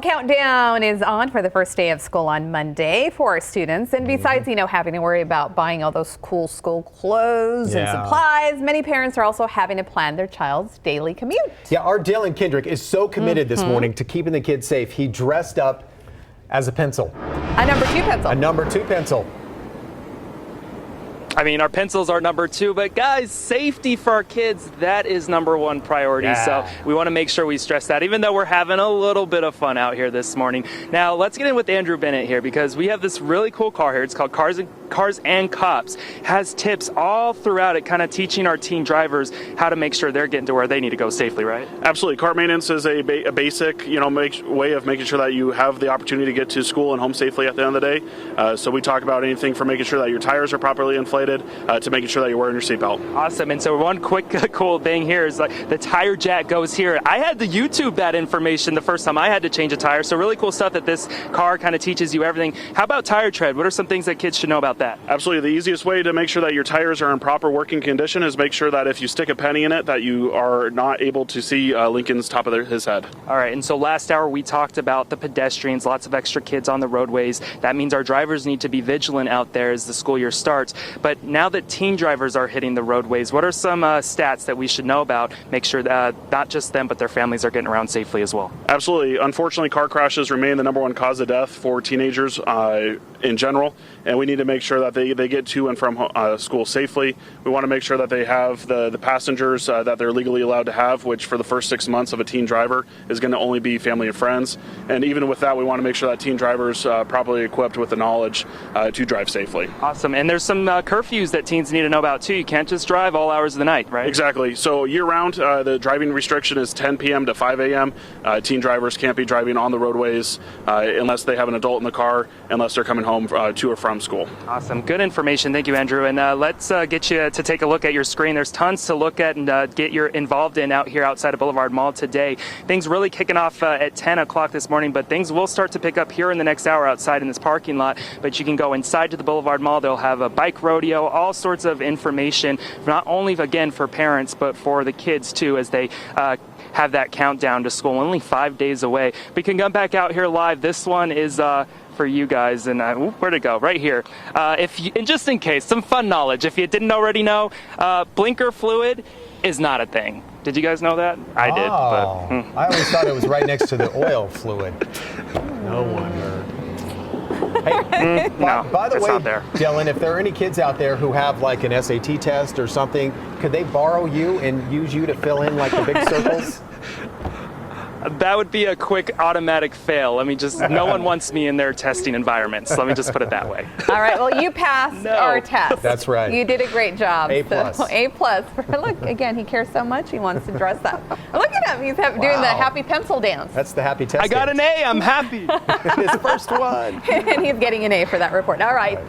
countdown is on for the first day of school on Monday for our students. And besides, having to worry about buying all those cool school clothes and supplies, many parents are also having to plan their child's daily commute. Yeah, our Dylan Kendrick is so committed this morning to keeping the kids safe. He dressed up as a pencil. A number 2 pencil. A number 2 pencil. I mean, our pencils are number 2, but guys, safety for our kids, that is number 1 priority. So we want to make sure we stress that, even though we're having a little bit of fun out here this morning. Now, let's get in with Andrew Bennett here, because we have this really cool car here. It's called Cars and Cops. Has tips all throughout it, kind of teaching our teen drivers how to make sure they're getting to where they need to go safely, right? Absolutely. Car maintenance is a basic, way of making sure that you have the opportunity to get to school and home safely at the end of the day. So we talk about anything from making sure that your tires are properly inflated to making sure that you're wearing your seatbelt. Awesome. And so one quick cool thing here is like the tire jack goes here. I had to YouTube that information the first time I had to change a tire. So really cool stuff that this car kind of teaches you everything. How about tire tread? What are some things that kids should know about that? Absolutely. The easiest way to make sure that your tires are in proper working condition is make sure that if you stick a penny in it, that you are not able to see Lincoln's top of his head. All right. And so last hour we talked about the pedestrians, lots of extra kids on the roadways. That means our drivers need to be vigilant out there as the school year starts. But now that teen drivers are hitting the roadways, what are some stats that we should know about? Make sure that not just them, but their families are getting around safely as well. Absolutely. Unfortunately, car crashes remain the number 1 cause of death for teenagers in general, and we need to make sure that they get to and from school safely. We want to make sure that they have the passengers that they're legally allowed to have, which for the first 6 months of a teen driver is going to only be family and friends. And even with that, we want to make sure that teen drivers properly equipped with the knowledge to drive safely. Awesome. And there's some curfews that teens need to know about too. You can't just drive all hours of the night, right? Exactly. So year-round, the driving restriction is 10 p.m. to 5 a.m. Teen drivers can't be driving on the roadways unless they have an adult in the car, unless they're coming home to or from school. Awesome. Good information. Thank you, Andrew. And let's get you to take a look at your screen. There's tons to look at and get you involved in out here outside of Boulevard Mall today. Things really kicking off at 10 o'clock this morning, but things will start to pick up here in the next hour outside in this parking lot. But you can go inside to the Boulevard Mall. They'll have a bike rodeo, all sorts of information, not only, again, for parents, but for the kids, too, as they have that countdown to school, only 5 days away. We can come back out here live. This one is for you guys, and where'd it go? Right here. And just in case, some fun knowledge. If you didn't already know, blinker fluid is not a thing. Did you guys know that? I did. But, I always thought it was right next to the oil fluid. No wonder. Hey, by the way, Dylan, if there are any kids out there who have like an SAT test or something, could they borrow you and use you to fill in like the big circles? That would be a quick automatic fail. No one wants me in their testing environments. Let me just put it that way. All right, well, you passed our test. That's right. You did a great job. A+. So, A+. Look, again, he cares so much, he wants to dress up. Look at him, he's doing the happy pencil dance. That's the happy test. I got an A, I'm happy. His first one. And he's getting an A for that report. All right.